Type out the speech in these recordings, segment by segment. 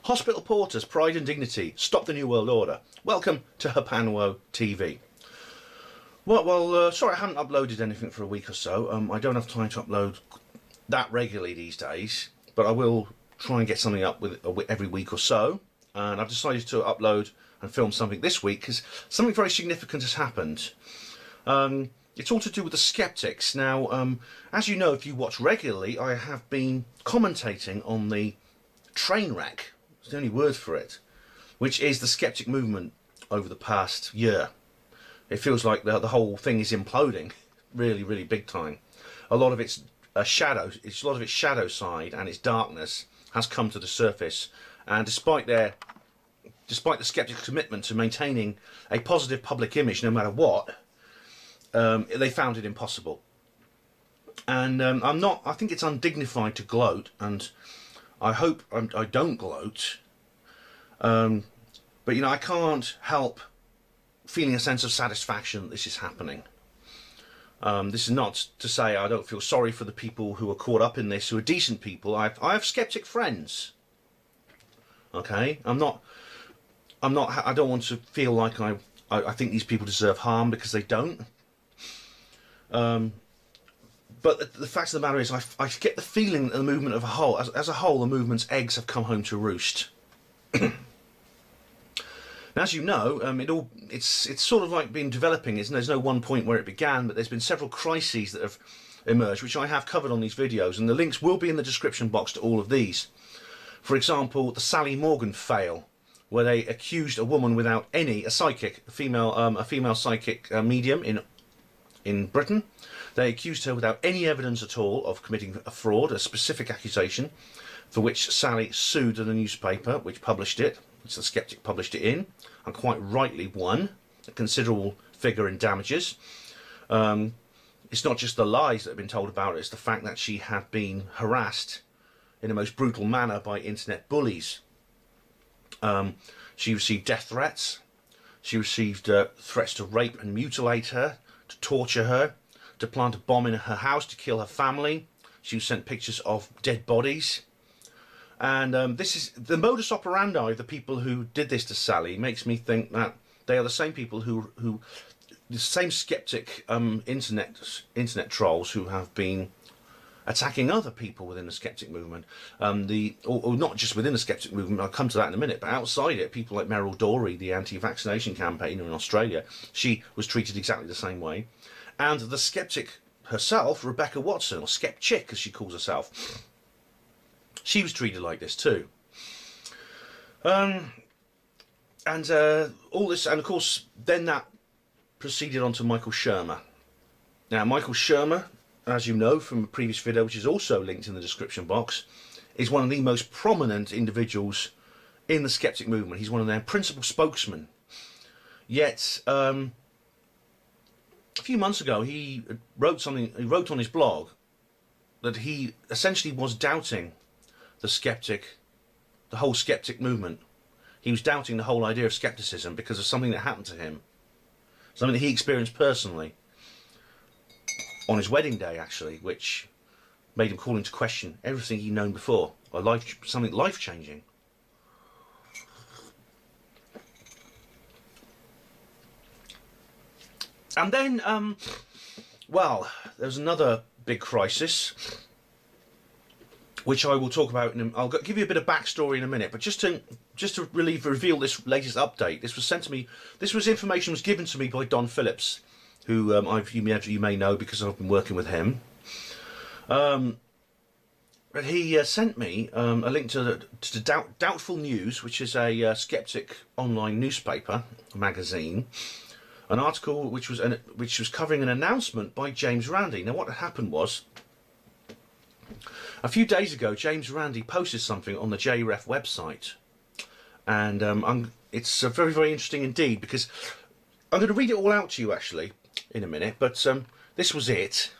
Hospital porters, pride and dignity, stop the New World Order. Welcome to Hapanwo TV. Well, sorry I haven't uploaded anything for a week or so. I don't have time to upload that regularly these days, but I will try and get something up with every week or so. And I've decided to upload and film something this week because something very significant has happened. It's all to do with the skeptics. Now, as you know, if you watch regularly, I have been commentating on the train wreck, it's the only word for it, which is the skeptic movement over the past year. It feels like the whole thing is imploding, really, really big time. A lot of its shadow side and its darkness has come to the surface, and despite the skeptics' commitment to maintaining a positive public image no matter what, they found it impossible. And I think it's undignified to gloat, and I hope I don't gloat, but you know, I can't help feeling a sense of satisfaction that this is happening. This is not to say I don't feel sorry for the people who are caught up in this, who are decent people. I have skeptic friends. Okay, I don't want to feel like I think these people deserve harm, because they don't. But the fact of the matter is, I get the feeling that the movement as a whole, the movement's eggs have come home to roost. Now, as you know, it's sort of like been developing. There's no one point where it began, but there's been several crises that have emerged, which I have covered on these videos, and the links will be in the description box to all of these. For example, the Sally Morgan fail, where they accused a woman without a psychic, a female psychic medium in Britain. They accused her without any evidence at all of committing a fraud, a specific accusation, for which Sally sued the newspaper which published it, which the Skeptic published it in, and quite rightly won a considerable figure in damages. It's not just the lies that have been told about her, it's the fact that she had been harassed in a most brutal manner by internet bullies. She received death threats, she received threats to rape and mutilate her, to torture her, to plant a bomb in her house to kill her family. She was sent pictures of dead bodies. And this is the modus operandi of the people who did this to Sally. Makes me think that they are the same people who the same skeptic internet trolls who have been attacking other people within the skeptic movement. Or not just within the skeptic movement, I'll come to that in a minute, but outside it, people like Meryl Dorey, the anti-vaccination campaigner in Australia, she was treated exactly the same way. And the skeptic herself, Rebecca Watson, or Skepchick as she calls herself, she was treated like this too. All this, and of course, then that proceeded on to Michael Shermer. Now, Michael Shermer, as you know from a previous video, which is also linked in the description box, is one of the most prominent individuals in the skeptic movement. He's one of their principal spokesmen. Yet, a few months ago, he wrote on his blog that he essentially was doubting the whole skeptic movement. He was doubting the whole idea of skepticism because of something that happened to him, something that he experienced personally on his wedding day, actually, which made him call into question everything he'd known before, something life-changing. And then, well, there's another big crisis, which I will talk about. I'll give you a bit of backstory in a minute, but just to reveal this latest update, this was sent to me. Information was given to me by Don Phillips, who you may know because I've been working with him. But he sent me a link to Doubtful News, which is a skeptic online newspaper, magazine. An article which was covering an announcement by James Randi. Now, what had happened was, a few days ago, James Randi posted something on the JREF website, and it's very, very interesting indeed, because I'm going to read it all out to you actually in a minute. But this was it.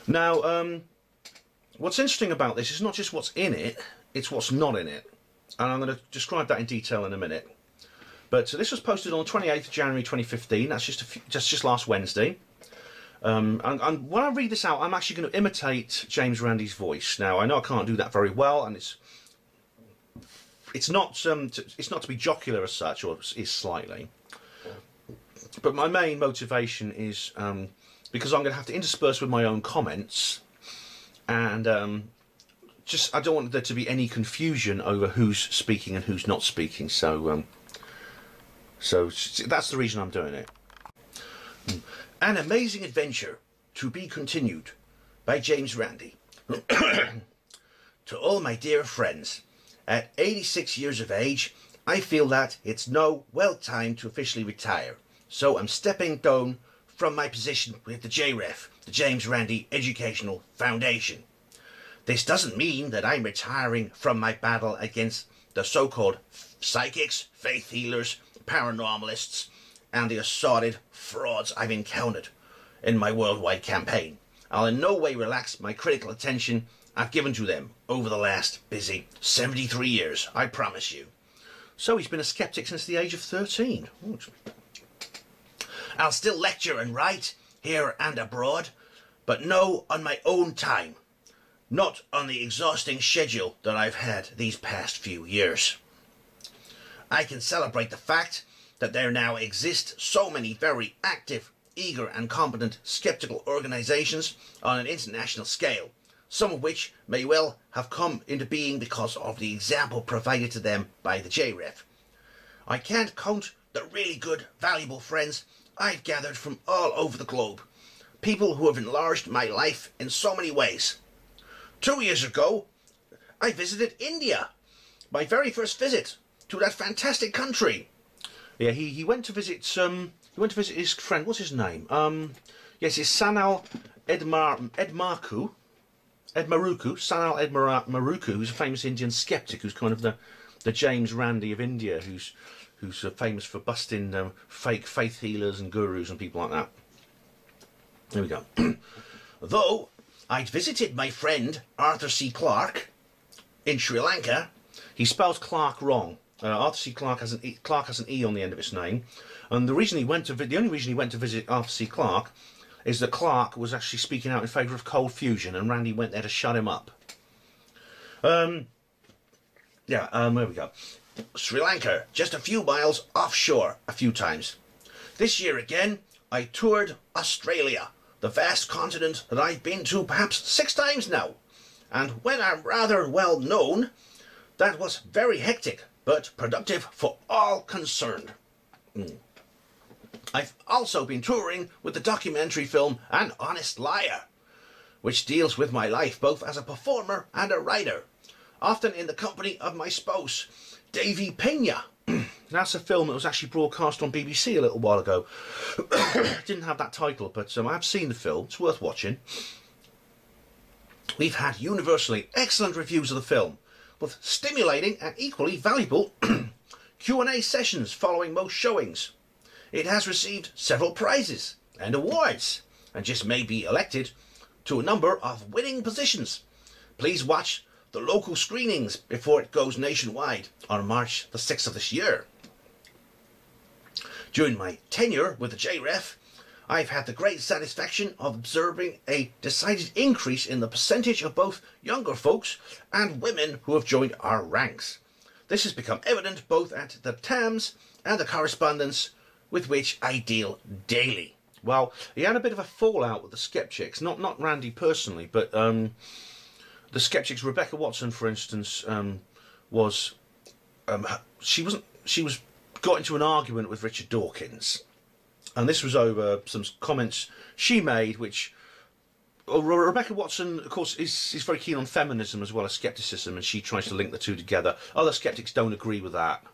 Now, what's interesting about this is not just what's in it, it's what's not in it. And I'm going to describe that in detail in a minute. But this was posted on the 28th of January 2015. That's just last Wednesday. And when I read this out, I'm actually going to imitate James Randi's voice. Now, I know I can't do that very well, and it's not to be jocular as such, or is slightly. But my main motivation is because I'm going to have to intersperse with my own comments, and I don't want there to be any confusion over who's speaking and who's not speaking. So that's the reason I'm doing it. An Amazing Adventure to be continued by James Randi. To all my dear friends, at 86 years of age, I feel that it's now well time to officially retire. So I'm stepping down from my position with the JREF, the James Randi Educational Foundation. This doesn't mean that I'm retiring from my battle against the so-called psychics, faith healers, paranormalists, and the assorted frauds I've encountered in my worldwide campaign. I'll in no way relax my critical attention I've given to them over the last busy 73 years, I promise you. So he's been a skeptic since the age of 13. Ooh. I'll still lecture and write, here and abroad, but no on my own time, not on the exhausting schedule that I've had these past few years. I can celebrate the fact that there now exist so many very active, eager and competent skeptical organisations on an international scale, some of which may well have come into being because of the example provided to them by the JREF. I can't count the really good, valuable friends I've gathered from all over the globe, people who have enlarged my life in so many ways. 2 years ago, I visited India, my very first visit to that fantastic country. Yeah, he went to visit his friend. What's his name? Yes, it's Sanal Edmaruku. Sanal Edmaruku, who's a famous Indian skeptic, who's kind of the James Randi of India, who's famous for busting fake faith healers and gurus and people like that. There we go. Though I'd visited my friend Arthur C. Clarke in Sri Lanka, he spells Clarke wrong. Arthur C. Clarke has an E on the end of his name, and the only reason he went to visit Arthur C. Clarke is that Clarke was actually speaking out in favour of cold fusion, and Randi went there to shut him up. There we go. Sri Lanka, just a few miles offshore a few times. This year again, I toured Australia, the vast continent that I've been to perhaps 6 times now. And when I'm rather well known, that was very hectic, but productive for all concerned. I've also been touring with the documentary film An Honest Liar, which deals with my life both as a performer and a writer, often in the company of my spouse, Davy Pena. That's a film that was actually broadcast on BBC a little while ago. Didn't have that title, but I have seen the film. It's worth watching. We've had universally excellent reviews of the film, with stimulating and equally valuable Q&A sessions following most showings. It has received several prizes and awards, and just may be elected to a number of winning positions. Please watch the local screenings before it goes nationwide on March the 6th of this year. During my tenure with the JREF, I've had the great satisfaction of observing a decided increase in the percentage of both younger folks and women who have joined our ranks. This has become evident both at the TAMs and the correspondence with which I deal daily. Well, he had a bit of a fallout with the skeptics, not Randi personally, but the skeptics. Rebecca Watson, for instance, got into an argument with Richard Dawkins, and this was over some comments she made, which Rebecca Watson, of course, is very keen on feminism as well as skepticism, and she tries to link the two together. Other skeptics don't agree with that,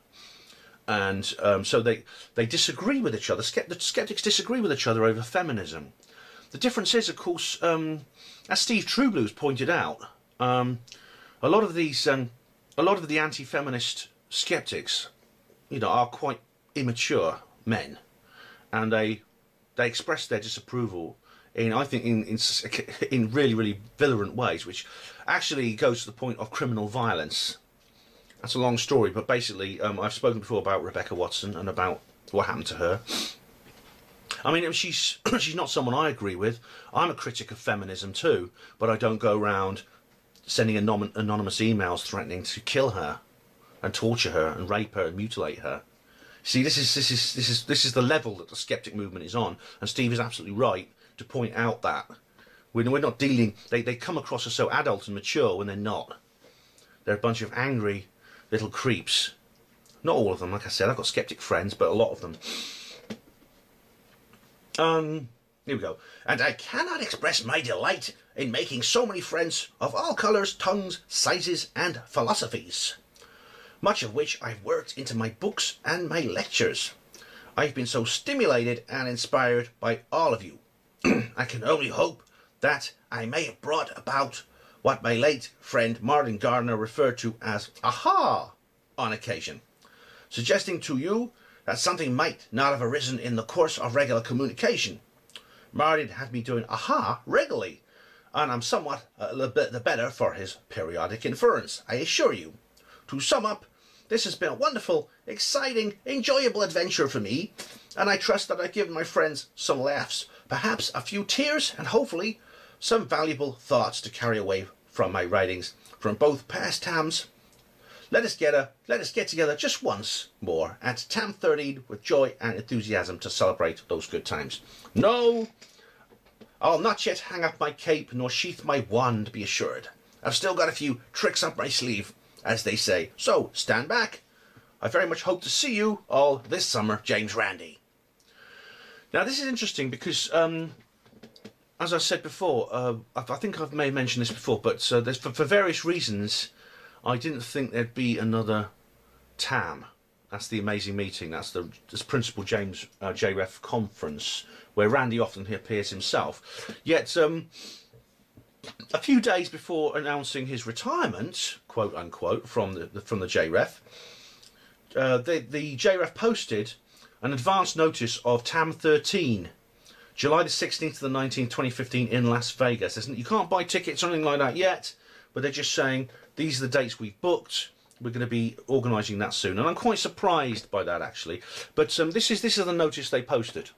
and so they disagree with each other. The skeptics disagree with each other over feminism. The difference is, of course, as Steve Trueblood's pointed out, a lot of the anti-feminist skeptics, are quite immature men, and they express their disapproval I think in really, really virulent ways, which actually goes to the point of criminal violence. That's a long story, but basically, I've spoken before about Rebecca Watson and about what happened to her. I mean, she's not someone I agree with. I'm a critic of feminism too, but I don't go around sending anonymous emails threatening to kill her and torture her and rape her and mutilate her. See, this is the level that the skeptic movement is on, and Steve is absolutely right to point out that we're not dealing. They come across as so adult and mature when they're not. They're a bunch of angry little creeps. Not all of them, like I said. I've got skeptic friends, but a lot of them. Here we go. And I cannot express my delight in making so many friends of all colours, tongues, sizes, and philosophies, much of which I've worked into my books and my lectures. I've been so stimulated and inspired by all of you. I can only hope that I may have brought about what my late friend Martin Gardner referred to as aha on occasion, suggesting to you that something might not have arisen in the course of regular communication. Martin had me doing aha regularly, and I'm somewhat a little bit the better for his periodic inference, I assure you. To sum up, this has been a wonderful, exciting, enjoyable adventure for me, and I trust that I've given my friends some laughs, perhaps a few tears, and hopefully some valuable thoughts to carry away from my writings from both past Tams. Let us get together just once more at Tam 13 with joy and enthusiasm to celebrate those good times. No, I'll not yet hang up my cape nor sheath my wand, be assured. I've still got a few tricks up my sleeve, as they say, so stand back. I very much hope to see you all this summer, James Randi. Now this is interesting because, as I said before, I think I may have mentioned this before, but there's, for various reasons, I didn't think there'd be another TAM. That's the amazing meeting. That's this Principal James JREF conference where Randy often appears himself. Yet, a few days before announcing his retirement, quote unquote, from the JREF, the JREF posted an advance notice of TAM 13, July the 16th to the 19th, 2015 in Las Vegas. You can't buy tickets or anything like that yet, but they're just saying these are the dates we've booked. We're going to be organising that soon, and I'm quite surprised by that actually. But this is the notice they posted.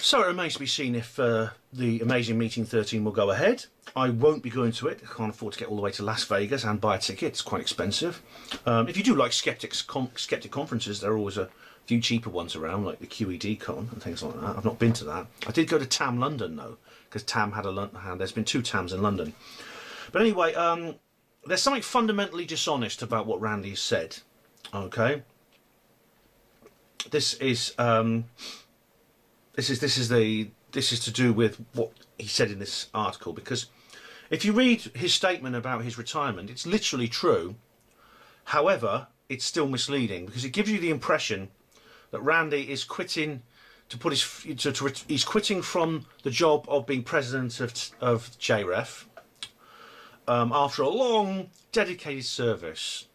So it remains to be seen if the Amazing Meeting 13 will go ahead. I won't be going to it. I can't afford to get all the way to Las Vegas and buy a ticket. It's quite expensive. If you do like skeptic conferences, there are always a few cheaper ones around, like the QED Con and things like that. I've not been to that. I did go to TAM London though, because TAM had there's been 2 TAMs in London. But anyway, there's something fundamentally dishonest about what Randy said. Okay, this is to do with what he said in this article, because if you read his statement about his retirement, it's literally true. However, it's still misleading because it gives you the impression that Randy is quitting he's quitting from the job of being president of JREF after a long, dedicated service.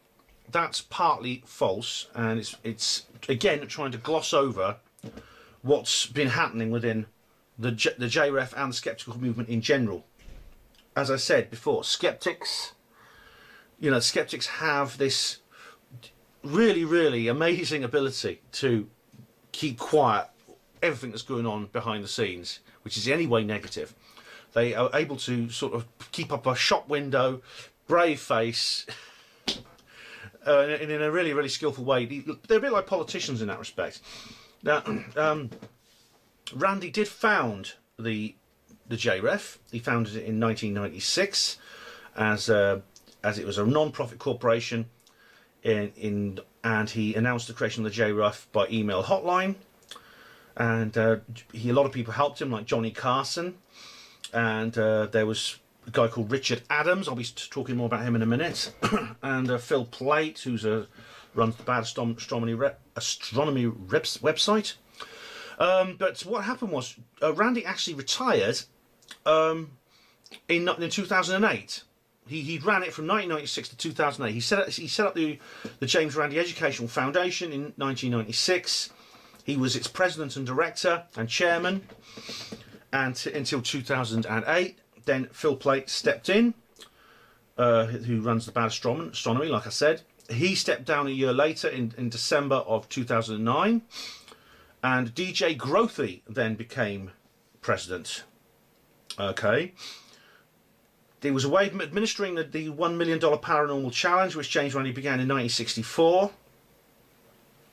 That's partly false, and it's again trying to gloss over what's been happening within the JREF and the skeptical movement in general. As I said before, skeptics have this really, really amazing ability to keep quiet everything that's going on behind the scenes, which is in any way negative. They are able to sort of keep up a shop window, brave face, in a really, really skillful way. They're a bit like politicians in that respect. Now, Randy did found the JREF. He founded it in 1996 as it was a non-profit corporation, and he announced the creation of the JREF by email hotline. And a lot of people helped him, like Johnny Carson, and there was a guy called Richard Adams. I'll be talking more about him in a minute, and Phil Plait, who's a runs the Bad Astronomy website. But what happened was Randy actually retired in 2008. He ran it from 1996 to 2008. He set up the James Randi Educational Foundation in 1996. He was its president and director and chairman, and until 2008. Then Phil Plait stepped in, who runs the Bad Astronomy, like I said. He stepped down a year later in December of 2009, and DJ Grothy then became president. Okay. He was away administering the $1 million paranormal challenge, which James Randi began in 1964.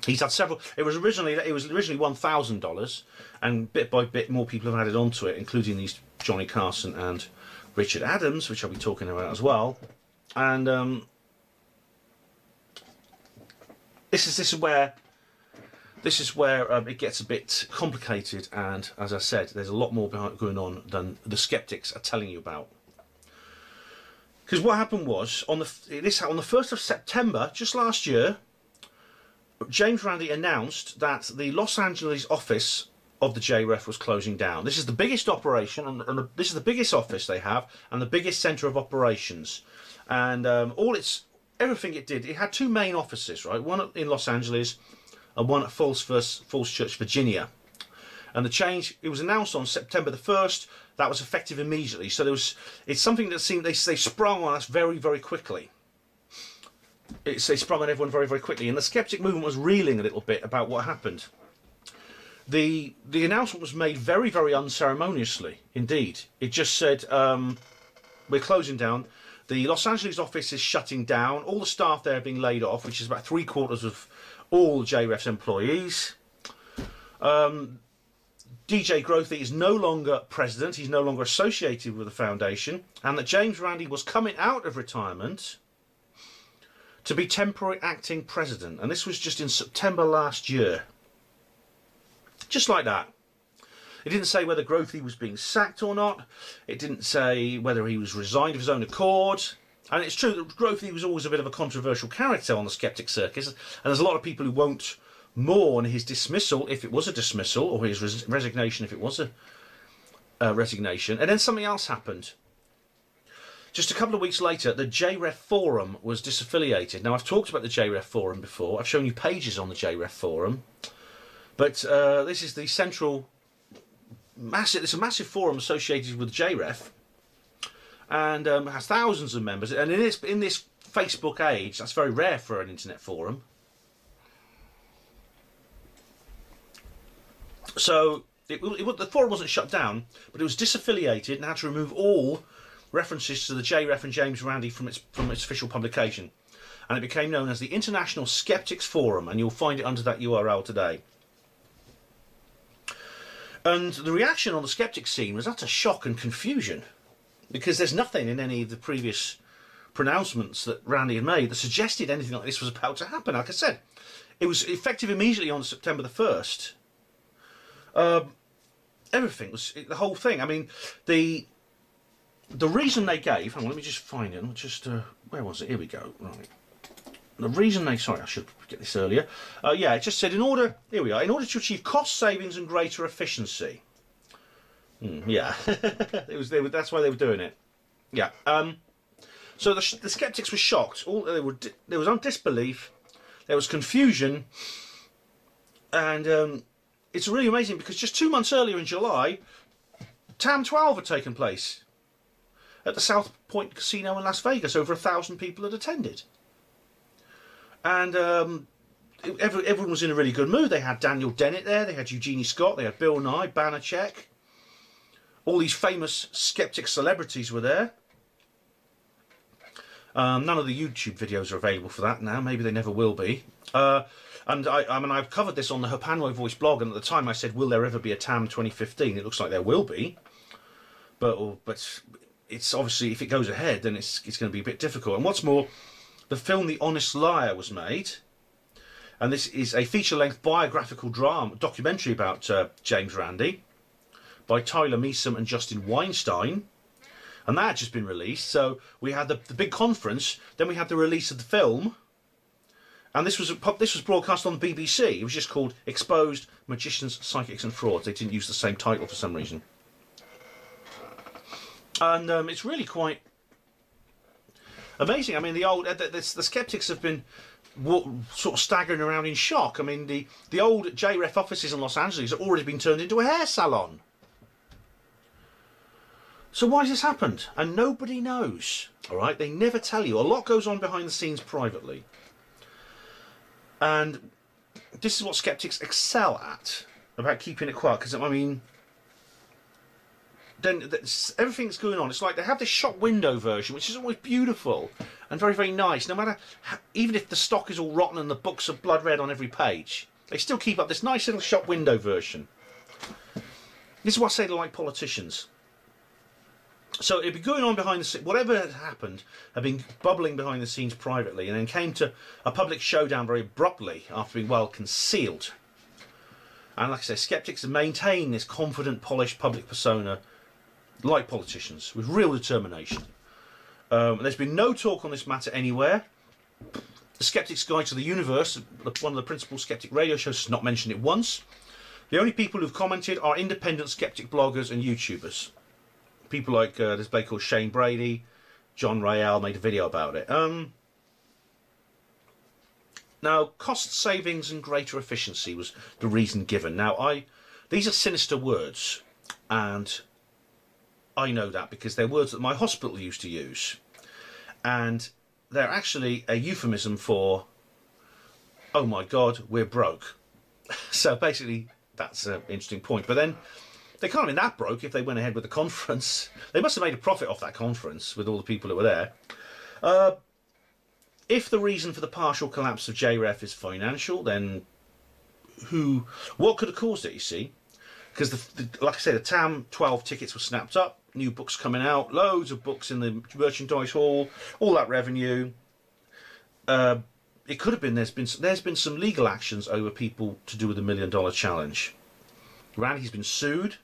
He's had several. It was originally $1,000, and bit by bit more people have added on to it, including these Johnny Carson and Richard Adams, which I'll be talking about as well. And this is where it gets a bit complicated. And as I said, there's a lot more going on than the skeptics are telling you about. Because what happened was on the 1st of September, just last year, James Randi announced that the Los Angeles office of the JREF was closing down. This is the biggest operation, and this is the biggest office they have, and the biggest centre of operations. And everything it did, it had two main offices, right? One in Los Angeles, and one at Falls Church, Virginia. And the change, it was announced on September the 1st. That was effective immediately. So it's something that seemed they sprung on us very, very quickly. They sprung on everyone very, very quickly, and the skeptic movement was reeling a little bit about what happened. The announcement was made very, very unceremoniously indeed. It just said, we're closing down. The Los Angeles office is shutting down. All the staff there are being laid off, which is about 3/4 of all JREF's employees. DJ Grothy is no longer president. He's no longer associated with the foundation. And that James Randi was coming out of retirement to be temporary acting president. And this was just in September last year. Just like that. It didn't say whether Grothy was being sacked or not. It didn't say whether he was resigned of his own accord. And it's true that Grothy was always a bit of a controversial character on the skeptic circus. And there's a lot of people who won't mourn his dismissal, if it was a dismissal, or his resignation, if it was a resignation. And then something else happened. Just a couple of weeks later, the JREF forum was disaffiliated. Now, I've talked about the JREF forum before. I've shown you pages on the JREF forum. But this is the central... It's a massive forum associated with the JREF. And has thousands of members. And in this Facebook age, that's very rare for an internet forum. So the forum wasn't shut down, but it was disaffiliated and had to remove all references to the JREF and James Randi from its official publication. And it became known as the International Skeptics Forum, and you'll find it under that URL today. And the reaction on the skeptic scene was utter shock and confusion, because there's nothing in any of the previous pronouncements that Randi had made that suggested anything like this was about to happen. Like I said, it was effective immediately on September the 1st. Everything was, the whole thing. I mean, the reason they gave, hang on, let me just find it. Where was it? Here we go. Right. The reason they, sorry, I should get this earlier. Yeah, it just said here we are, in order to achieve cost savings and greater efficiency. Yeah, that's why they were doing it. Yeah. So the skeptics were shocked. There was disbelief, there was confusion, and it's really amazing because just 2 months earlier in July, TAM 12 had taken place at the South Point Casino in Las Vegas. Over 1,000 people had attended. And everyone was in a really good mood. They had Daniel Dennett there, they had Eugenie Scott, they had Bill Nye, Banachek. All these famous skeptic celebrities were there. None of the YouTube videos are available for that now. Maybe they never will be. And I mean, I've covered this on the Hapanwo Voice blog, and at the time I said, will there ever be a TAM 2015? It looks like there will be. But it's obviously, if it goes ahead, then it's going to be a bit difficult. And what's more, the film The Honest Liar was made. And this is a feature-length biographical documentary about James Randi by Tyler Measom and Justin Weinstein. And that had just been released. So we had the big conference, then we had the release of the film. And this was broadcast on the BBC. It was just called Exposed Magicians, Psychics and Frauds. They didn't use the same title for some reason. And it's really quite amazing. I mean, the skeptics have been sort of staggering around in shock. I mean, the old JREF offices in Los Angeles have already been turned into a hair salon. So why has this happened? And nobody knows. All right, they never tell you. A lot goes on behind the scenes privately. And this is what skeptics excel at, about keeping it quiet. Because, I mean, then everything's going on. It's like they have this shop window version, which is always beautiful and very, very nice. No matter, even if the stock is all rotten and the books are blood red on every page, they still keep up this nice little shop window version. This is what I say to like politicians. So it'd be going on behind the scenes. Whatever had happened had been bubbling behind the scenes privately, and then came to a public showdown very abruptly after being well concealed. And like I say, skeptics maintain this confident, polished public persona, like politicians, with real determination. There's been no talk on this matter anywhere. The Skeptic's Guide to the Universe, one of the principal skeptic radio shows, has not mentioned it once. The only people who've commented are independent skeptic bloggers and YouTubers. People like this bloke called Shane Brady, John Rael made a video about it. Now, cost savings and greater efficiency was the reason given. Now, these are sinister words, and I know that because they're words that my hospital used to use, and they're actually a euphemism for, oh my God, we're broke. So basically, that's an interesting point. But then, they can't have been that broke if they went ahead with the conference. They must have made a profit off that conference with all the people that were there. If the reason for the partial collapse of JREF is financial, then what could have caused it, you see? Because, like I said, the TAM 12 tickets were snapped up, new books coming out, loads of books in the merchandise hall, all that revenue. It could have been there's been some legal actions over people to do with the $1 Million Challenge. Randy's been sued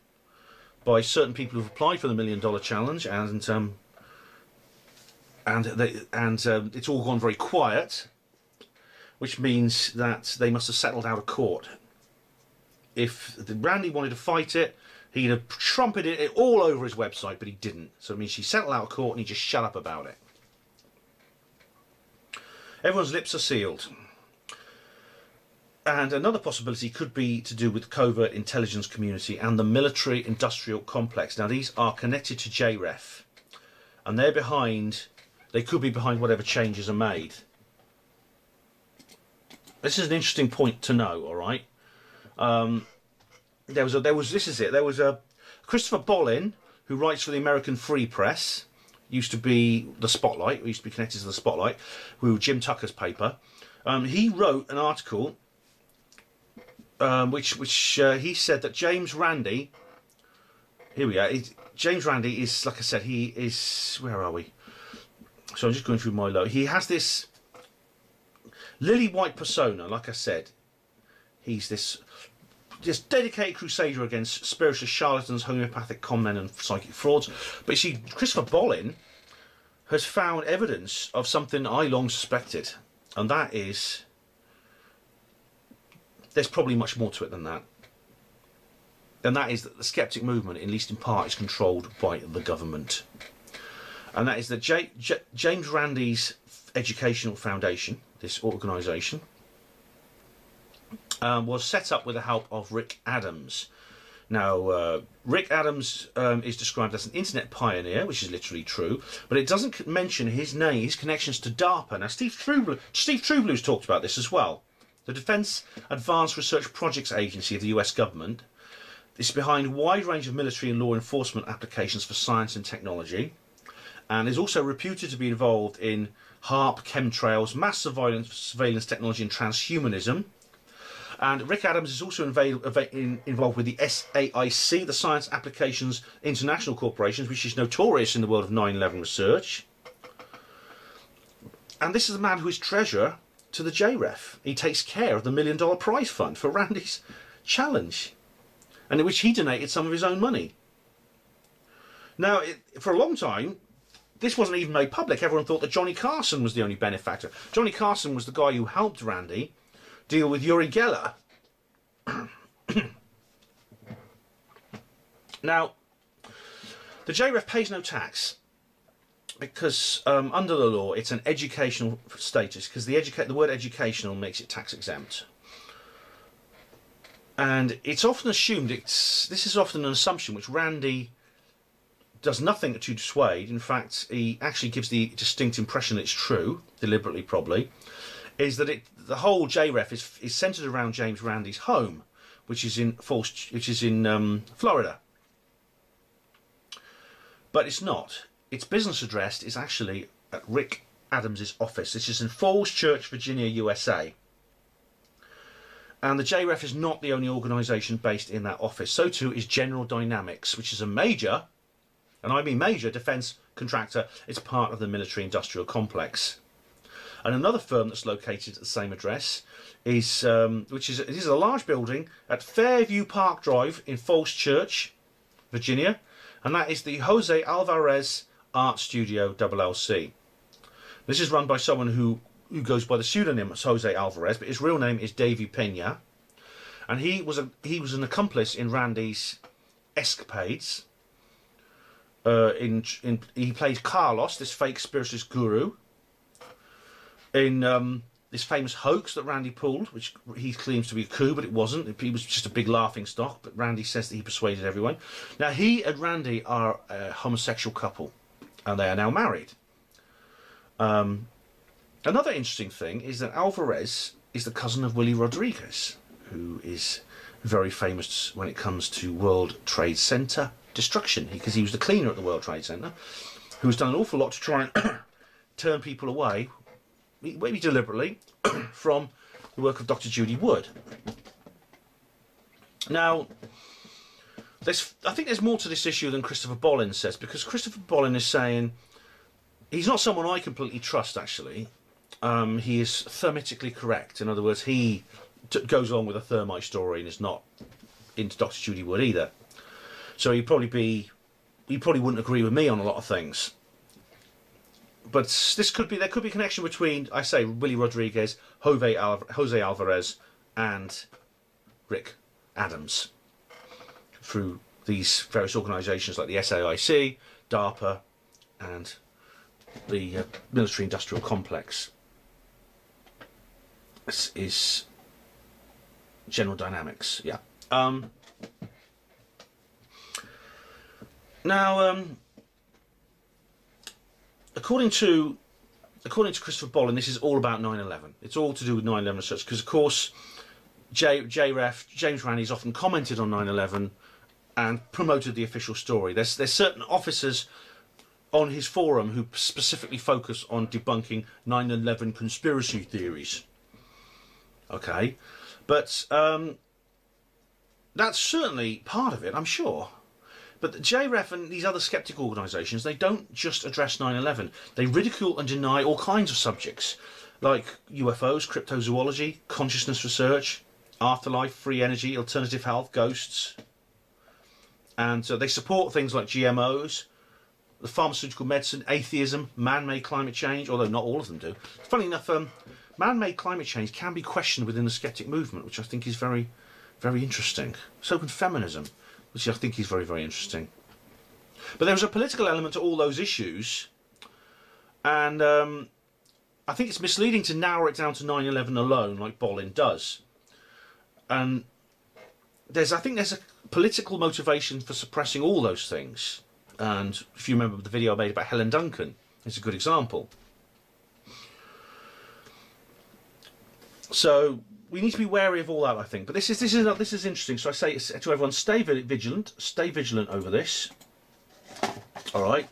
by certain people who've applied for the $1 Million Challenge, and it's all gone very quiet, which means that they must have settled out of court. If Randy wanted to fight it, he'd have trumpeted it all over his website, but he didn't. So it means she settled out of court and he just shut up about it. Everyone's lips are sealed. And another possibility could be to do with the covert intelligence community and the military-industrial complex. Now, these are connected to JREF, and they could be behind whatever changes are made. This is an interesting point to know, all right? There was a Christopher Bollin, who writes for the American Free Press, used to be the Spotlight, used to be connected to the Spotlight, with Jim Tucker's paper. He wrote an article which he said that James Randi, here we are, James Randi is, like I said, he is, where are we? So I'm just going through my low. He has this lily white persona, like I said. He's this dedicated crusader against spiritual charlatans, homeopathic conmen and psychic frauds. But you see, Christopher Bollin has found evidence of something I long suspected, and that is, there's probably much more to it than that. And that is that the skeptic movement, at least in part, is controlled by the government. And that is that James Randi's Educational Foundation, this organisation, was set up with the help of Rick Adams. Now, Rick Adams is described as an internet pioneer, which is literally true, but it doesn't mention his name, his connections to DARPA. Now, Steve Trueblood's talked about this as well. The Defence Advanced Research Projects Agency of the US government is behind a wide range of military and law enforcement applications for science and technology, and is also reputed to be involved in HAARP, chemtrails, mass surveillance technology and transhumanism. And Rick Adams is also involved with the SAIC, the Science Applications International Corporation, which is notorious in the world of 9/11 research. And this is a man who is treasurer to the JREF. He takes care of the $1 Million prize fund for Randy's challenge, and in which he donated some of his own money. Now, for a long time, this wasn't even made public. Everyone thought that Johnny Carson was the only benefactor. Johnny Carson was the guy who helped Randi deal with Uri Geller. Now, the JREF pays no tax because under the law it's an educational status, because the word educational makes it tax exempt. And it's often assumed, this is often an assumption which Randi does nothing to dissuade. In fact, he actually gives the distinct impression that it's true, deliberately probably, is that the whole JREF is centred around James Randi's home, which is in Florida. But it's not. Its business address is actually at Rick Adams's office. This is in Falls Church, Virginia, USA. And the JREF is not the only organisation based in that office. So too is General Dynamics, which is a major, and I mean major, defence contractor. It's part of the military-industrial complex. And another firm that's located at the same address is, it is a large building at Fairview Park Drive in Falls Church, Virginia, and that is the Jose Alvarez Art Studio LLC. This is run by someone who goes by the pseudonym Jose Alvarez, but his real name is Davy Pena, and he was an accomplice in Randi's escapades. He played Carlos, this fake spiritualist guru, in this famous hoax that Randi pulled, which he claims to be a coup, but it wasn't. He was just a big laughing stock, but Randi says that he persuaded everyone. Now, he and Randi are a homosexual couple, and they are now married. Another interesting thing is that Alvarez is the cousin of Willie Rodriguez, who is very famous when it comes to World Trade Center destruction, because he was the cleaner at the World Trade Center, who's done an awful lot to try and turn people away, maybe deliberately, from the work of Dr. Judy Wood. Now, I think there's more to this issue than Christopher Bolin says, because Christopher Bolin is saying he's not someone I completely trust, actually. He is thermitically correct. In other words, he goes on with a thermite story and is not into Dr. Judy Wood either. So he probably wouldn't agree with me on a lot of things. But there could be a connection between, I say, Willie Rodriguez, Jose Alvarez, and Rick Adams through these various organisations like the SAIC, DARPA, and the military-industrial complex. This is General Dynamics, yeah. Now, according to Christopher Bolin, this is all about 9/11. It's all to do with 9/11 research, because of course JREF, James Randi, has often commented on 9/11 and promoted the official story. There's certain officers on his forum who specifically focus on debunking 9/11 conspiracy theories. Okay, but that's certainly part of it, I'm sure. But the JREF and these other skeptic organisations, they don't just address 9/11. They ridicule and deny all kinds of subjects, like UFOs, cryptozoology, consciousness research, afterlife, free energy, alternative health, ghosts. And they support things like GMOs, the pharmaceutical medicine, atheism, man-made climate change, although not all of them do. Funny enough, man-made climate change can be questioned within the skeptic movement, which I think is very, very interesting. So can feminism, which I think is very, very interesting. But there was a political element to all those issues, and I think it's misleading to narrow it down to 9/11 alone, like Bolin does. And I think there's a political motivation for suppressing all those things. And if you remember the video I made about Helen Duncan, it's a good example. So we need to be wary of all that, I think. But this is interesting. So I say to everyone, stay vigilant over this. All right.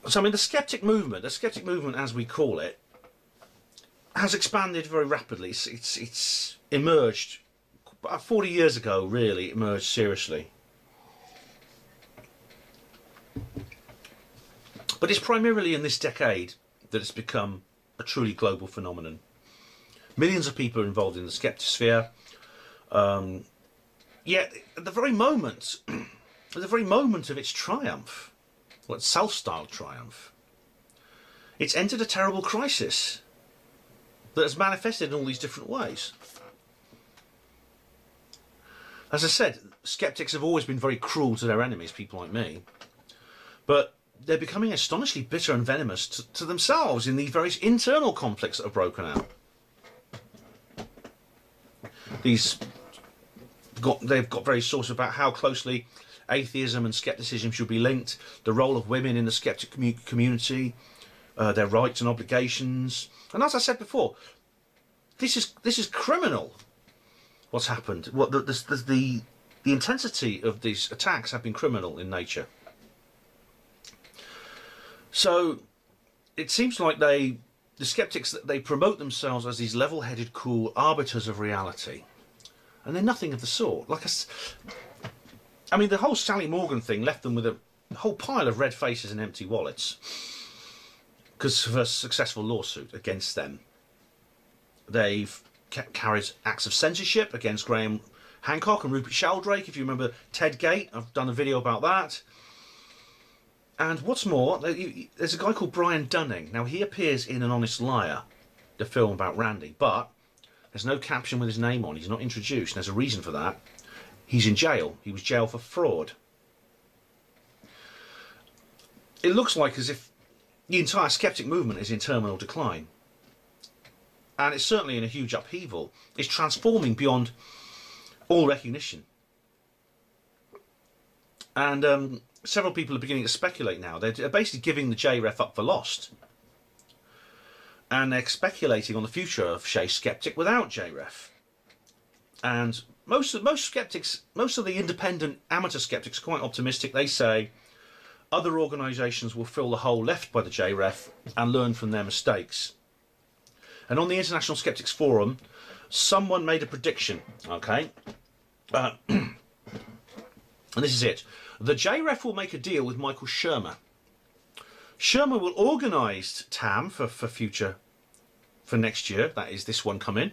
So I mean, the skeptic movement as we call it, has expanded very rapidly. It's emerged about 40 years ago, really, emerged seriously. But it's primarily in this decade that it's become a truly global phenomenon. Millions of people are involved in the skeptosphere. Yet, at the very moment, at the very moment of its triumph, well, its self-styled triumph, it's entered a terrible crisis that has manifested in all these different ways. As I said, skeptics have always been very cruel to their enemies, people like me, but they're becoming astonishingly bitter and venomous to themselves in these various internal conflicts that have broken out. They've got various sources about how closely atheism and skepticism should be linked, the role of women in the skeptic community, their rights and obligations. And as I said before, this is criminal. What's happened? The intensity of these attacks have been criminal in nature. So it seems like the skeptics, they promote themselves as these level-headed, cool arbiters of reality, and they're nothing of the sort. I mean, the whole Sally Morgan thing left them with a whole pile of red faces and empty wallets because of a successful lawsuit against them. They've carried acts of censorship against Graham Hancock and Rupert Sheldrake. If you remember Ted Gate, I've done a video about that. And what's more, there's a guy called Brian Dunning. Now, he appears in An Honest Liar, the film about Randy, but there's no caption with his name on. He's not introduced, and there's a reason for that. He's in jail. He was jailed for fraud. It looks like as if the entire skeptic movement is in terminal decline. And it's certainly in a huge upheaval. It's transforming beyond all recognition. And several people are beginning to speculate now. They're basically giving the JREF up for lost. And they're speculating on the future of Shea Skeptic without JREF. And most skeptics, most of the independent amateur skeptics are quite optimistic. They say other organisations will fill the hole left by the JREF and learn from their mistakes. And on the International Skeptics Forum, someone made a prediction, okay? And this is it. The JREF will make a deal with Michael Shermer. Shermer will organise TAM for next year. That is this one coming.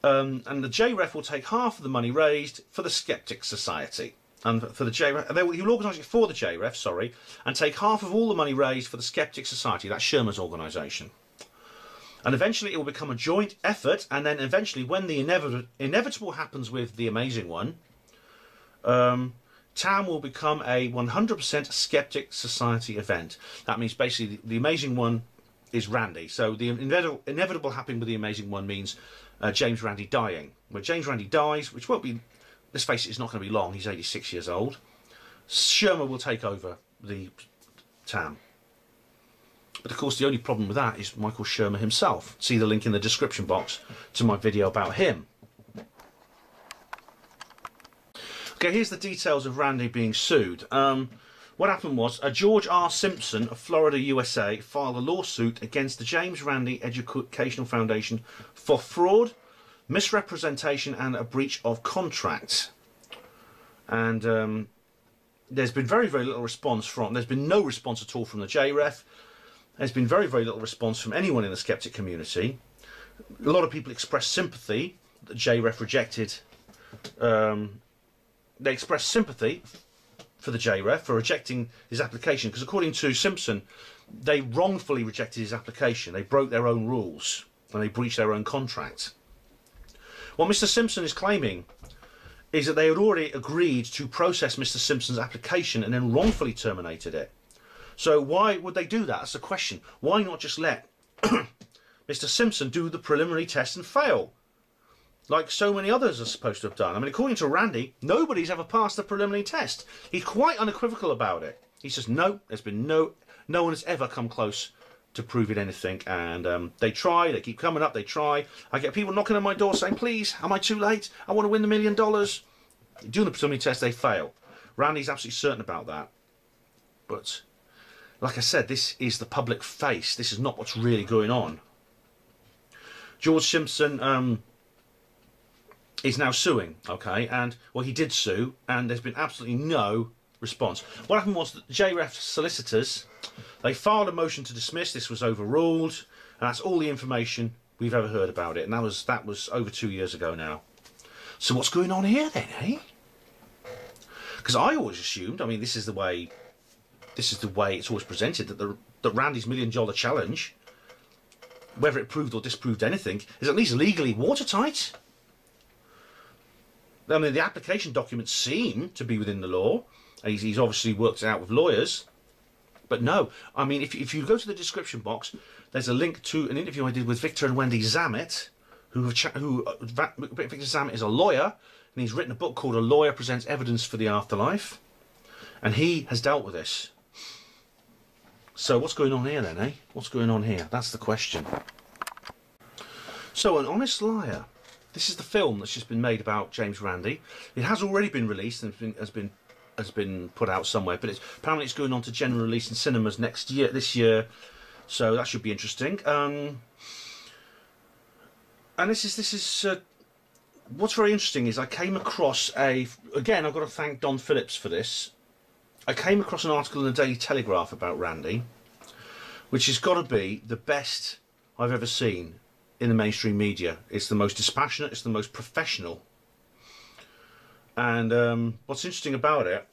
And the JREF will take half of the money raised for the Skeptic Society. And for the JREF, he will organise it for the JREF, sorry, and take half of all the money raised for the Skeptic Society. That's Shermer's organisation. And eventually it will become a joint effort, and then eventually when the inevitable happens with the Amazing One, TAM will become a 100% Skeptic Society event. That means basically the Amazing One is Randy. So the inevitable happening with the Amazing One means James Randi dying. When James Randi dies, which won't be, let's face it, it's not going to be long, he's 86 years old, Shermer will take over the TAM. But of course the only problem with that is Michael Shermer himself. See the link in the description box to my video about him. Okay, here's the details of Randy being sued. What happened was George R. Simpson of Florida, USA filed a lawsuit against the James Randi Educational Foundation for fraud, misrepresentation and a breach of contract. And there's been very, very little response from, there's been no response at all from the JREF. There's been very, very little response from anyone in the skeptic community. A lot of people expressed sympathy that JREF rejected. They expressed sympathy for the JREF for rejecting his application, because according to Simpson, they wrongfully rejected his application. They broke their own rules and they breached their own contract. What Mr. Simpson is claiming is that they had already agreed to process Mr. Simpson's application and then wrongfully terminated it. So why would they do that? That's the question. Why not just let Mr. Simpson do the preliminary test and fail, like so many others are supposed to have done? I mean, according to Randy, nobody's ever passed the preliminary test. He's quite unequivocal about it. He says, no, there's been no one has ever come close to proving anything. And they try, they keep coming up, they try. I get people knocking on my door saying, please, am I too late? I want to win the $1 million. Doing the preliminary test, they fail. Randy's absolutely certain about that. But like I said, this is the public face. This is not what's really going on. George Simpson is now suing, okay? And, well, he did sue, and there's been absolutely no response. What happened was that the JREF solicitors, they filed a motion to dismiss. This was overruled, and that's all the information we've ever heard about it. And that was over 2 years ago now. So what's going on here then, eh? Because I always assumed, I mean, this is the way it's always presented, that Randy's $1 Million Challenge, whether it proved or disproved anything, is at least legally watertight. I mean, the application documents seem to be within the law. He's obviously worked it out with lawyers. But no, I mean, if you go to the description box, there's a link to an interview I did with Victor and Wendy Zammit, Victor Zammit is a lawyer, and he's written a book called A Lawyer Presents Evidence for the Afterlife. And he has dealt with this. So what's going on here then, eh? What's going on here? That's the question. So, An Honest Liar. This is the film that's just been made about James Randi. It has already been released and has been put out somewhere, but apparently it's going on to general release in cinemas this year. So that should be interesting. And this is what's very interesting is I came across again, I've got to thank Don Phillips for this. I came across an article in the Daily Telegraph about Randi, which has got to be the best I've ever seen in the mainstream media. It's the most dispassionate, it's the most professional. And what's interesting about it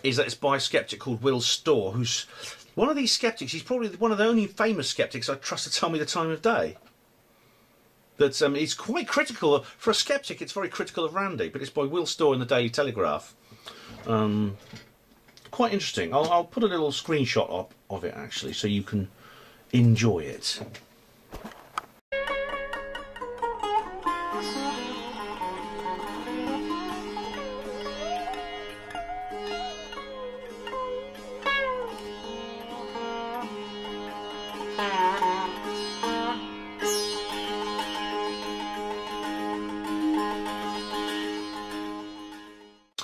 is that it's by a skeptic called Will Storr, who's one of these skeptics. He's probably one of the only famous skeptics I trust to tell me the time of day. That he's quite critical for a skeptic. It's very critical of Randi, but it's by Will Storr in the Daily Telegraph. Quite interesting. I'll put a little screenshot up of it actually, so you can enjoy it.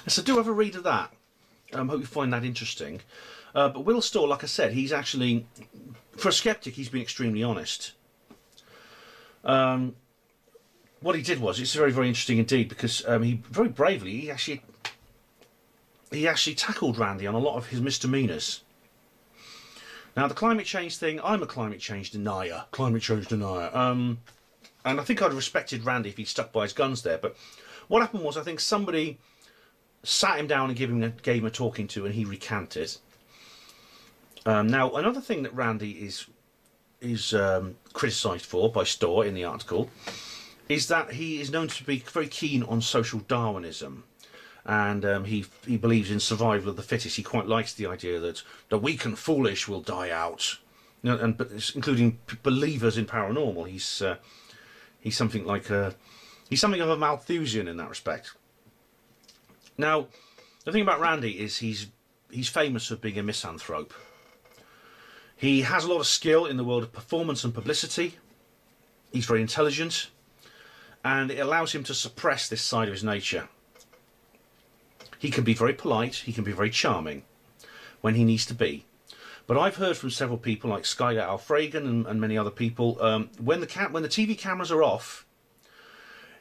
So do have a read of that. Hope you find that interesting. But Will Storr, like I said, he's actually, for a skeptic, he's been extremely honest. What he did was, it's very, very interesting indeed, because he very bravely, he actually tackled Randi on a lot of his misdemeanours. Now, the climate change thing, I'm a climate change denier. And I think I'd have respected Randi if he'd stuck by his guns there. But what happened was, I think somebody sat him down and gave him a talking to, and he recanted. Now, another thing that Randi is criticised for by Storr in the article is that he is known to be very keen on social Darwinism, and he believes in survival of the fittest. He quite likes the idea that the weak and foolish will die out, you know, including believers in paranormal. He's something of a Malthusian in that respect. Now, the thing about Randi is he's famous for being a misanthrope. He has a lot of skill in the world of performance and publicity. He's very intelligent, and it allows him to suppress this side of his nature. He can be very polite, he can be very charming when he needs to be. But I've heard from several people like Skylar Alfragan and many other people, when the TV cameras are off,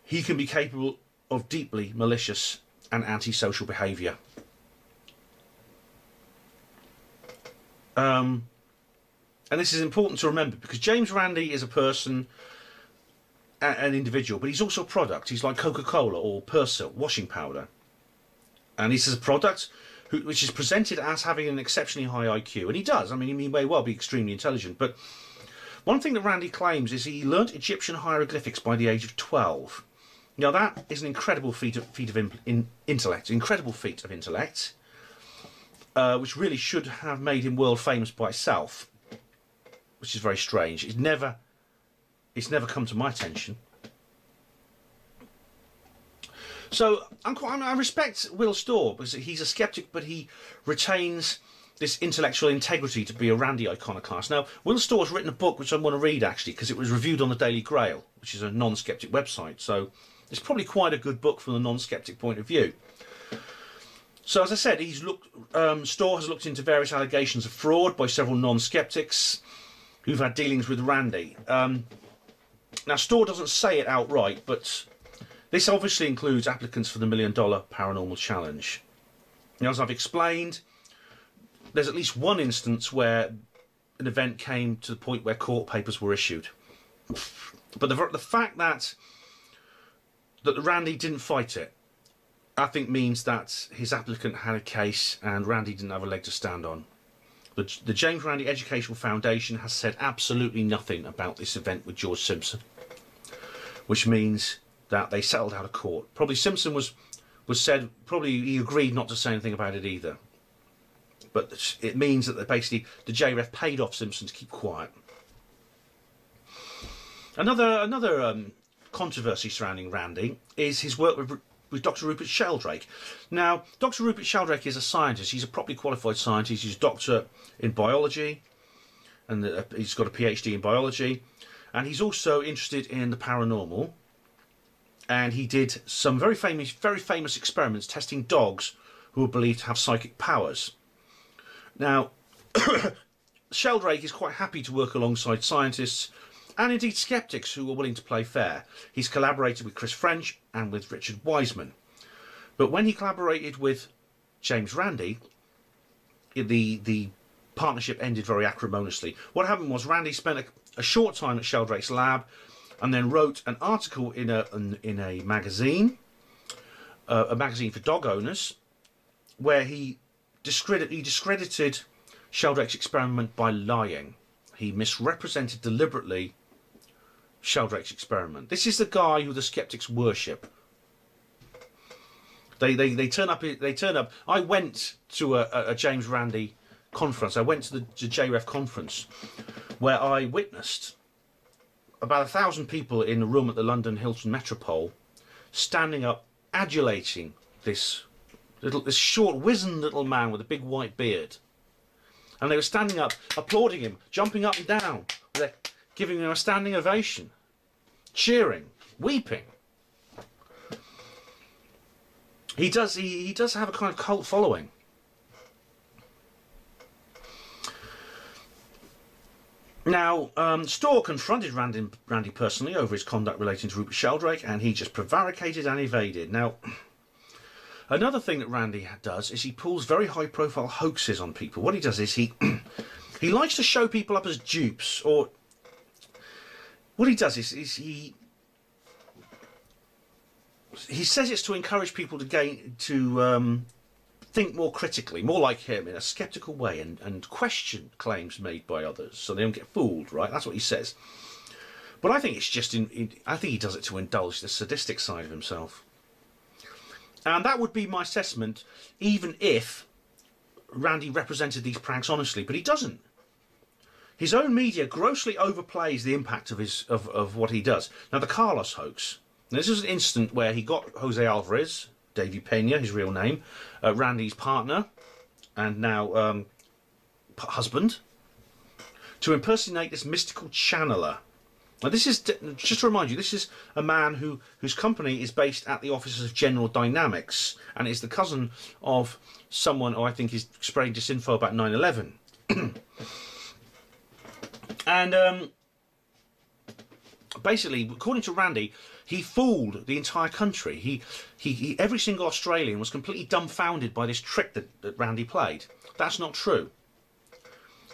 he can be capable of deeply malicious and antisocial behaviour. And this is important to remember, because James Randi is a person, an individual, but he's also a product. He's like Coca-Cola or Persil, washing powder. And this is a product which is presented as having an exceptionally high IQ. And he does. I mean, he may well be extremely intelligent. But one thing that Randi claims is he learnt Egyptian hieroglyphics by the age of 12. Now, that is an incredible feat of intellect, which really should have made him world famous by itself, which is very strange. It's never come to my attention. So I respect Will Storr because he's a skeptic, but he retains this intellectual integrity to be a Randi iconoclast. Now, Will Storr has written a book which I want to read actually, because it was reviewed on the Daily Grail, which is a non-skeptic website. So it's probably quite a good book from the non-skeptic point of view. So as I said, Storr has looked into various allegations of fraud by several non-skeptics who've had dealings with Randi. Now, Storr doesn't say it outright, but this obviously includes applicants for the $1 Million Paranormal Challenge. Now, as I've explained, there's at least one instance where an event came to the point where court papers were issued. But the fact that that Randy didn't fight it, I think means that his applicant had a case and Randy didn't have a leg to stand on. The James Randi Educational Foundation has said absolutely nothing about this event with George Simpson, which means that they settled out of court. Probably Simpson was said, probably he agreed not to say anything about it either. But it means that basically the JREF paid off Simpson to keep quiet. Another controversy surrounding Randy is his work with Dr. Rupert Sheldrake. Now, Dr. Rupert Sheldrake is a scientist. He's a properly qualified scientist. He's a doctor in biology, and he's got a PhD in biology, and he's also interested in the paranormal. And he did some very famous experiments testing dogs who are believed to have psychic powers. Now, Sheldrake is quite happy to work alongside scientists and indeed skeptics who are willing to play fair. He's collaborated with Chris French and with Richard Wiseman. But when he collaborated with James Randi, the partnership ended very acrimoniously. What happened was Randi spent a short time at Sheldrake's lab and then wrote an article in a magazine for dog owners, where he discredited Sheldrake's experiment by lying. He misrepresented deliberately Sheldrake's experiment. This is the guy who the skeptics worship. They turn up. I went to a James Randi conference. I went to the JREF conference, where I witnessed about 1,000 people in a room at the London Hilton Metropole standing up, adulating this short, wizened little man with a big white beard. And they were standing up, applauding him, jumping up and down. They're giving him a standing ovation, cheering, weeping. He does have a kind of cult following. Now, Storr confronted Randi personally over his conduct relating to Rupert Sheldrake, and he just prevaricated and evaded. Now, another thing that Randi does is he pulls very high-profile hoaxes on people. What he does is he likes to show people up as dupes, or what he does is he says it's to encourage people to think more critically, more like him, in a sceptical way, and question claims made by others, so they don't get fooled. Right? That's what he says. But I think it's just I think he does it to indulge the sadistic side of himself. And that would be my assessment, even if Randi represented these pranks honestly, but he doesn't. His own media grossly overplays the impact of what he does. Now, the Carlos hoax. Now, this is an incident where he got Jose Alvarez, Davy Pena, his real name, Randi's partner, and now husband, to impersonate this mystical channeler. Now, this is, just to remind you, this is a man whose company is based at the offices of General Dynamics, and is the cousin of someone who I think is spreading disinfo about 9/11. And basically, according to Randi, he fooled the entire country. Every single Australian was completely dumbfounded by this trick that Randi played. That's not true.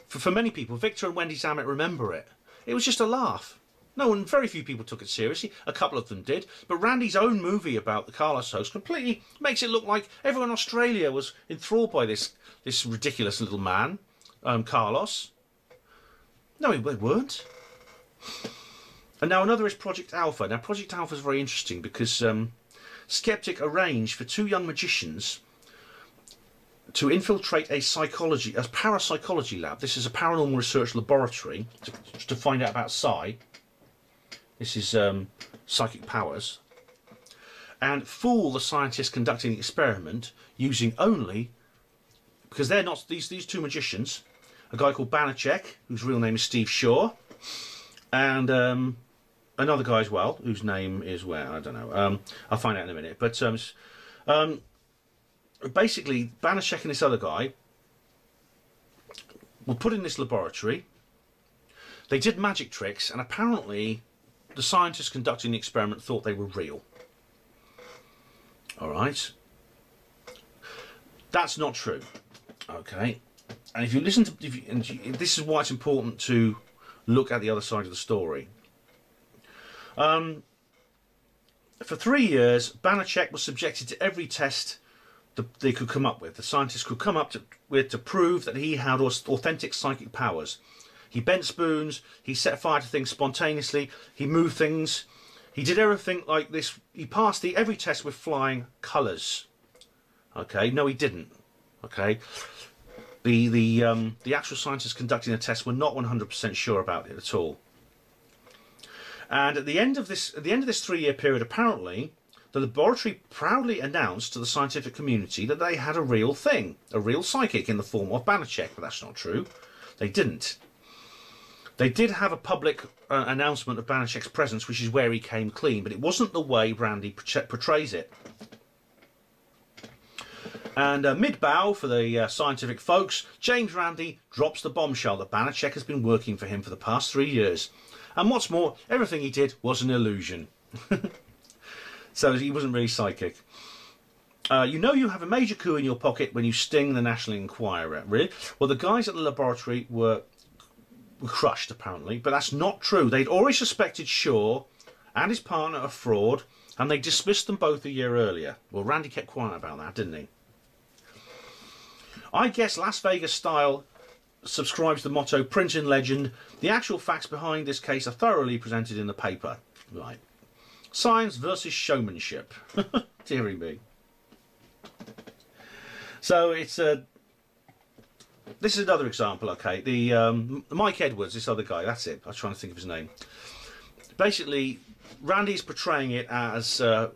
For many people, Victor and Wendy Zammit remember it. It was just a laugh. Very few people took it seriously. A couple of them did. But Randi's own movie about the Carlos hoax completely makes it look like everyone in Australia was enthralled by this ridiculous little man, Carlos. No, they weren't. And now another is Project Alpha. Now, Project Alpha is very interesting because Skeptic arranged for two young magicians to infiltrate a parapsychology lab. This is a paranormal research laboratory to find out about psi. This is psychic powers. And fool the scientists conducting the experiment using only, because they're not, these two magicians, a guy called Banachek, whose real name is Steve Shaw, and another guy as well, whose name is, I don't know, I'll find out in a minute. But basically, Banachek and this other guy were put in this laboratory. They did magic tricks, and apparently the scientists conducting the experiment thought they were real. All right. That's not true. Okay. And if you listen to, this is why it's important to look at the other side of the story. For 3 years, Banachek was subjected to every test that they could come up with. The scientists could come up with to prove that he had authentic psychic powers. He bent spoons, he set fire to things spontaneously, he moved things, he did everything like this. He passed every test with flying colours. Okay, no he didn't. Okay, the actual scientists conducting the test were not 100% sure about it at all. And at the end of this 3-year period, apparently, the laboratory proudly announced to the scientific community that they had a real thing, a real psychic in the form of Banachek, but that's not true. They didn't. They did have a public announcement of Banachek's presence, which is where he came clean, but it wasn't the way Randi portrays it. And mid-bow for the scientific folks, James Randi drops the bombshell that Banachek has been working for him for the past 3 years. And what's more, everything he did was an illusion. So he wasn't really psychic. You know you have a major coup in your pocket when you sting the National Enquirer, really? Well, the guys at the laboratory were crushed, apparently, but that's not true. They'd already suspected Shaw and his partner of fraud, and they dismissed them both a year earlier. Well, Randi kept quiet about that, didn't he? I guess Las Vegas style subscribes the motto, print in legend. The actual facts behind this case are thoroughly presented in the paper. Right. Science versus showmanship. Deary me. So it's this is another example, okay. The Mike Edwards, this other guy, that's it. I was trying to think of his name. Basically, Randi's portraying it as a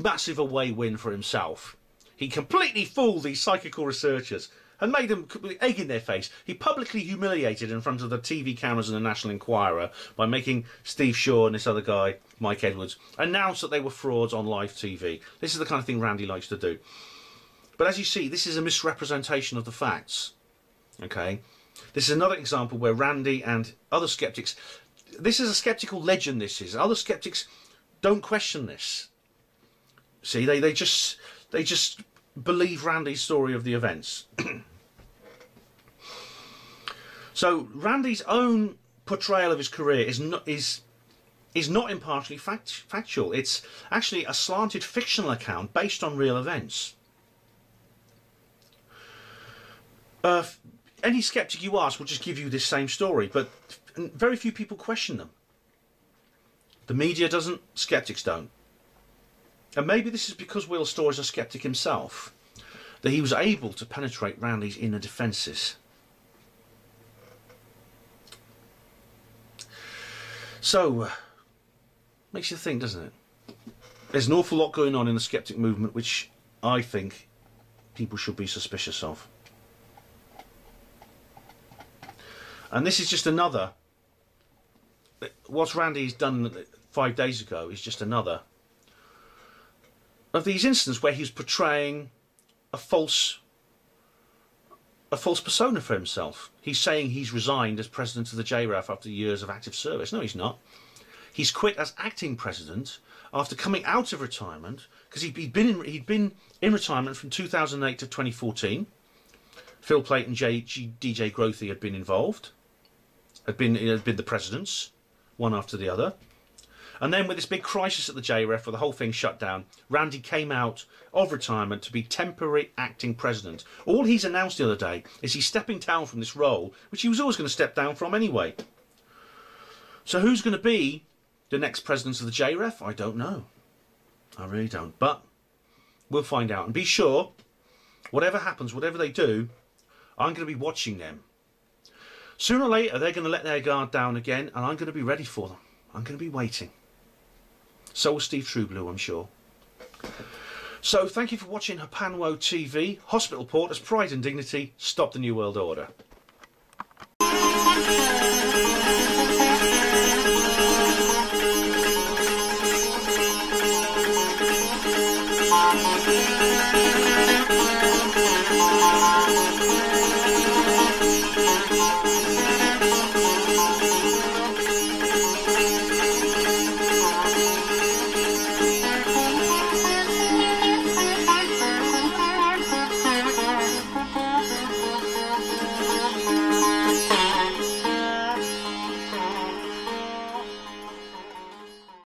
massive away win for himself. He completely fooled these psychical researchers and made them egg in their face. He publicly humiliated in front of the TV cameras and the National Enquirer by making Steve Shaw and this other guy, Mike Edwards, announce that they were frauds on live TV. This is the kind of thing Randi likes to do. But as you see, this is a misrepresentation of the facts. Okay? This is another example where Randi and other skeptics... This is a skeptical legend, this is. Other skeptics don't question this. See, they just believe Randi's story of the events. So Randi's own portrayal of his career is not impartially factual. It's actually a slanted fictional account based on real events. Any skeptic you ask will just give you this same story, but very few people question them. The media doesn't, skeptics don't. And maybe this is because Will Storr is a skeptic himself, that he was able to penetrate Randi's inner defences. So, makes you think, doesn't it? There's an awful lot going on in the skeptic movement which I think people should be suspicious of. And this is just another, what Randi's done 5 days ago is just another of these instances where he's portraying a false persona for himself. He's saying he's resigned as president of the JREF after years of active service. No, he's not. He's quit as acting president after coming out of retirement, because he'd been in retirement from 2008 to 2014. Phil Plait and DJ Grothy had been involved. Had been the presidents, one after the other. And then with this big crisis at the JREF where the whole thing shut down, Randi came out of retirement to be temporary acting president. All he's announced the other day is he's stepping down from this role, which he was always going to step down from anyway. So who's going to be the next president of the JREF? I don't know. I really don't. But we'll find out. And be sure, whatever happens, whatever they do, I'm going to be watching them. Sooner or later, they're going to let their guard down again, and I'm going to be ready for them. I'm going to be waiting. So will Steve Trueblue, I'm sure. So, thank you for watching Hapanwo TV. Hospital Porters, Pride and Dignity, Stop the New World Order.